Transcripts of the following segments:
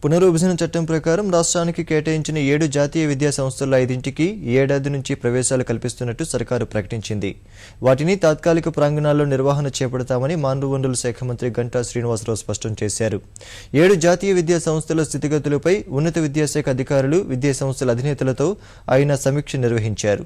పునర్విభజన చట్టం ప్రకారం రాష్ట్రానికి కేటాయించిన 7 జాతీయ విద్యా సంస్థల్లో 5ంటికి ఈ ఏడాది నుంచి ప్రవేశాలు కల్పిస్తున్నట్టు సర్కారు ప్రకటించింది. వాటిని తాత్కాలిక ప్రాంగణాల్లో నిర్వహణ చేపడతామని మానవ వనరుల శాఖ మంత్రి గంటా శ్రీనివాసరావు స్పష్టం చేశారు. 7 జాతీయ విద్యా సంస్థల స్థితిగతులపై ఉన్నత విద్యాశాఖ అధికారులు, విద్యా సంస్థల అధినేతలతో ఆయన సమీక్ష నిర్వహించారు.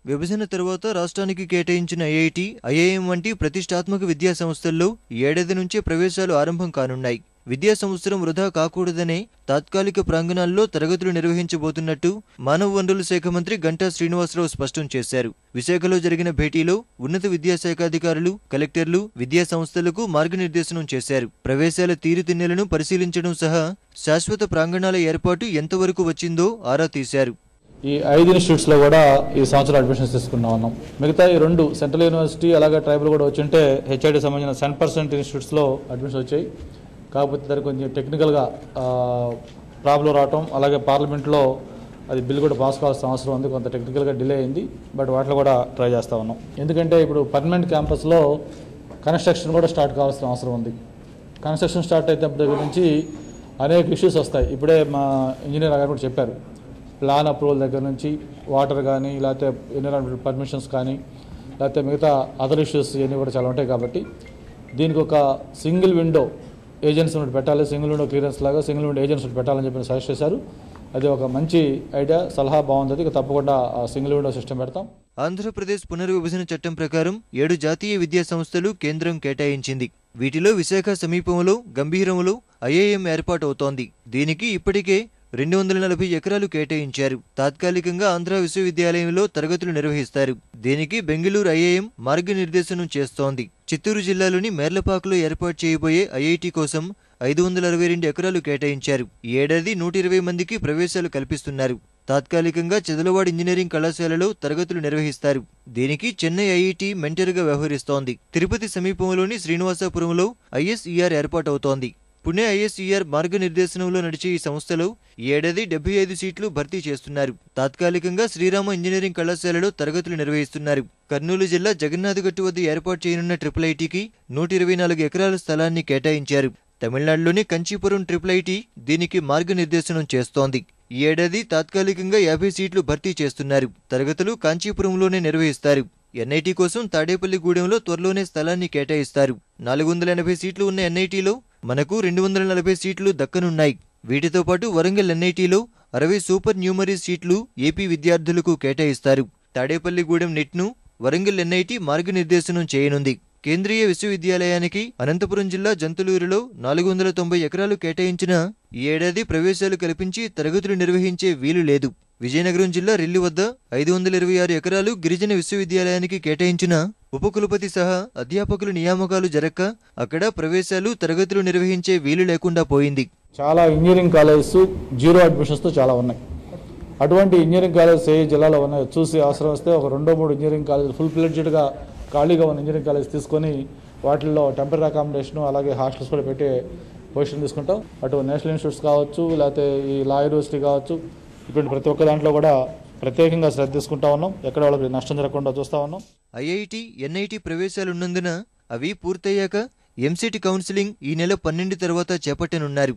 విభజన తర్వాత రాష్ట్రానికి కేటాయించిన ఐఐటి, ఐఐఎం వంటి ప్రతిష్టాత్మక విద్యా సంస్థల్లో ఈ ఏడాది నుంచే ప్రవేశాలు ఆరంభం కానున్నాయి. విద్యా సంవత్సరం వృధా కాకూడదనే తాత్కాలిక ప్రాంగణాల్లో తరగతులు నిర్వహించబోతున్నట్టు మానవ వనరుల శాఖ మంత్రి గంటా శ్రీనివాసరావు స్పష్టం చేశారు. విశాఖలో జరిగిన భేటీలో ఉన్నత విద్యాశాఖ అధికారులు, కలెక్టర్లు విద్యా సంస్థలకు మార్గనిర్దేశనం చేశారు. ప్రవేశాల తీరుతెన్నులను పరిశీలించడం సహా శాశ్వత ప్రాంగణాల ఏర్పాటు ఎంతవరకు వచ్చిందో ఆరా తీశారు. ఈ 5 ఇన్స్టిట్యూట్స్లో కూడా ఈ సంవత్సరం అడ్మిషన్స్ తీసుకున్నా ఉన్నాం. మిగతా ఈ 2 సెంట్రల్ యూనివర్సిటీ అలాగే ట్రైబల్ కూడా వచ్చింటే హెచ్ఐడి సంబంధించిన 10% ఇన్స్టిట్యూట్స్లో అడ్మిషన్స్ వచ్చాయి. కాకపోతే దానికి కొంచెం టెక్నికల్గా ప్రాబ్లం రావటం, అలాగే పార్లమెంట్లో అది బిల్ కూడా పాస్ కావాల్సిన అవసరం ఉంది. కొంత టెక్నికల్గా డిలే అయింది. బట్ వాటిలో కూడా ట్రై చేస్తూ ఉన్నాం. ఎందుకంటే ఇప్పుడు పర్మనెంట్ క్యాంపస్లో కన్స్ట్రక్షన్ కూడా స్టార్ట్ కావాల్సిన అవసరం ఉంది. కన్స్ట్రక్షన్ స్టార్ట్ అయినప్పటి దగ్గర నుంచి అనేక ఇష్యూస్ వస్తాయి. ఇప్పుడే మా ఇంజనీర్ గారు కూడా చెప్పారు. ప్లాన్ అప్రూవల్ దగ్గర నుంచి వాటర్ కానీ, లేకపోతే ఎన్విరాన్మెంటల్ పర్మిషన్స్ కానీ, లేకపోతే మిగతా అదర్ ఇష్యూస్ ఇవన్నీ కూడా చాలా ఉంటాయి. కాబట్టి దీనికి ఒక సింగిల్ విండో ఏజెన్సీ ఒకటి పెట్టాలి, సింగిల్ విండో క్లియరెన్స్ లాగా సింగిల్ విండో ఏజెన్సీ ఒకటి పెట్టాలని చెప్పి సజెస్ట్ చేశారు. అది ఒక మంచి ఐడియా, సలహా బాగుంది. ఇక తప్పకుండా సింగిల్ విండో సిస్టమ్ పెడతాం. ఆంధ్రప్రదేశ్ పునర్విభజన చట్టం ప్రకారం 7 జాతీయ విద్యా సంస్థలు కేంద్రం కేటాయించింది. వీటిలో విశాఖ సమీపంలో గంభీరంలో ఐఐఎం ఏర్పాటవుతోంది. దీనికి ఇప్పటికే 240 ఎకరాలు కేటాయించారు. తాత్కాలికంగా ఆంధ్ర విశ్వవిద్యాలయంలో తరగతులు నిర్వహిస్తారు. దీనికి బెంగళూరు ఐఐఎం మార్గనిర్దేశనం చేస్తోంది. చిత్తూరు జిల్లాలోని మేర్లపాకలో ఏర్పాటు చేయబోయే ఐఐటి కోసం 562 ఎకరాలు కేటాయించారు. ఈ ఏడాది 120 మందికి ప్రవేశాలు కల్పిస్తున్నారు. తాత్కాలికంగా చదలవాడ ఇంజనీరింగ్ కళాశాలలో తరగతులు నిర్వహిస్తారు. దీనికి చెన్నై ఐఐటి మెంటర్గా వ్యవహరిస్తోంది. తిరుపతి సమీపంలోని శ్రీనివాసపురంలో ఐఎస్ఈఆర్ ఏర్పాటవుతోంది. పుణె ఐఎస్ఈఆర్ మార్గనిర్దేశనంలో నడిచే ఈ సంస్థలో ఈ ఏడాది 75 సీట్లు భర్తీ చేస్తున్నారు. తాత్కాలికంగా శ్రీరామ ఇంజనీరింగ్ కళాశాలలో తరగతులు నిర్వహిస్తున్నారు. కర్నూలు జిల్లా జగన్నాథగట్టు వద్ద ఏర్పాటు చేయనున్న ట్రిపుల్ ఐటీకి 124 ఎకరాల స్థలాన్ని కేటాయించారు. తమిళనాడులోని కంచీపురం ట్రిపుల్ ఐటీ దీనికి మార్గనిర్దేశనం చేస్తోంది. ఈ ఏడాది తాత్కాలికంగా 50 సీట్లు భర్తీ చేస్తున్నారు. తరగతులు కాంచీపురంలోనే నిర్వహిస్తారు. ఎన్ఐటి కోసం తాడేపల్లిగూడెంలో త్వరలోనే స్థలాన్ని కేటాయిస్తారు. 480 సీట్లు ఉన్న ఎన్ఐటిలో మనకు 240 సీట్లు దక్కనున్నాయి. వీటితో పాటు వరంగల్ ఎన్ఐటిలో 60 సూపర్ న్యూమరీస్ సీట్లు ఏపీ విద్యార్థులకు కేటాయిస్తారు. తాడేపల్లిగూడెం నెట్ను వరంగల్ ఎన్ఐటి మార్గనిర్దేశనం చేయనుంది. కేంద్రీయ విశ్వవిద్యాలయానికి అనంతపురం జిల్లా జంతులూరులో 490 ఎకరాలు కేటాయించిన ఈ ఏడాది ప్రవేశాలు కల్పించి తరగతులు నిర్వహించే వీలు లేదు. విజయనగరం జిల్లా రెల్లి వద్ద 526 ఎకరాలు గిరిజన విశ్వవిద్యాలయానికి కేటాయించిన ఉపకులపతి సహా అధ్యాపకుల నియామకాలు జరక్క అక్కడ ప్రవేశాలు, తరగతులు నిర్వహించే వీలు లేకుండా పోయింది. చాలా ఇంజనీరింగ్ కాలేజెస్ 0 అడ్మిషన్స్తో చాలా ఉన్నాయి. అటువంటి ఇంజనీరింగ్ కాలేజెస్ ఏ జిల్లాలో ఉన్నాయో చూసి అవసరం వస్తే ఒక 2-3 ఇంజనీరింగ్ కాలేజీలు ఫుల్ ఫ్లెడ్జ్డ్గా ఖాళీగా ఉన్న ఇంజనీరింగ్ కాలేజ్ తీసుకొని వాటిల్లో టెంపరీ అకామిడేషన్ అలాగే హాస్టల్స్ కూడా పెట్టే పొజిషన్ తీసుకుంటాం. అటు నేషనల్ ఇన్స్టిట్యూట్స్ కావచ్చు, లేకపోతే ఈ లా యూనివర్సిటీ కావచ్చు, ఇటువంటి ప్రతి ఒక్క దాంట్లో కూడా ప్రత్యేకంగా శ్రద్ధ తీసుకుంటా ఉన్నాం. ఎక్కడ వాళ్ళకి నష్టం జరగకుండా చూస్తూ ఉన్నాం. ఐఐటి, ఎన్ఐటి ప్రవేశాలున్నందున అవి పూర్తయ్యాక ఎంసెట్ కౌన్సిలింగ్ ఈ నెల 12 తర్వాత చేపట్టనున్నారు.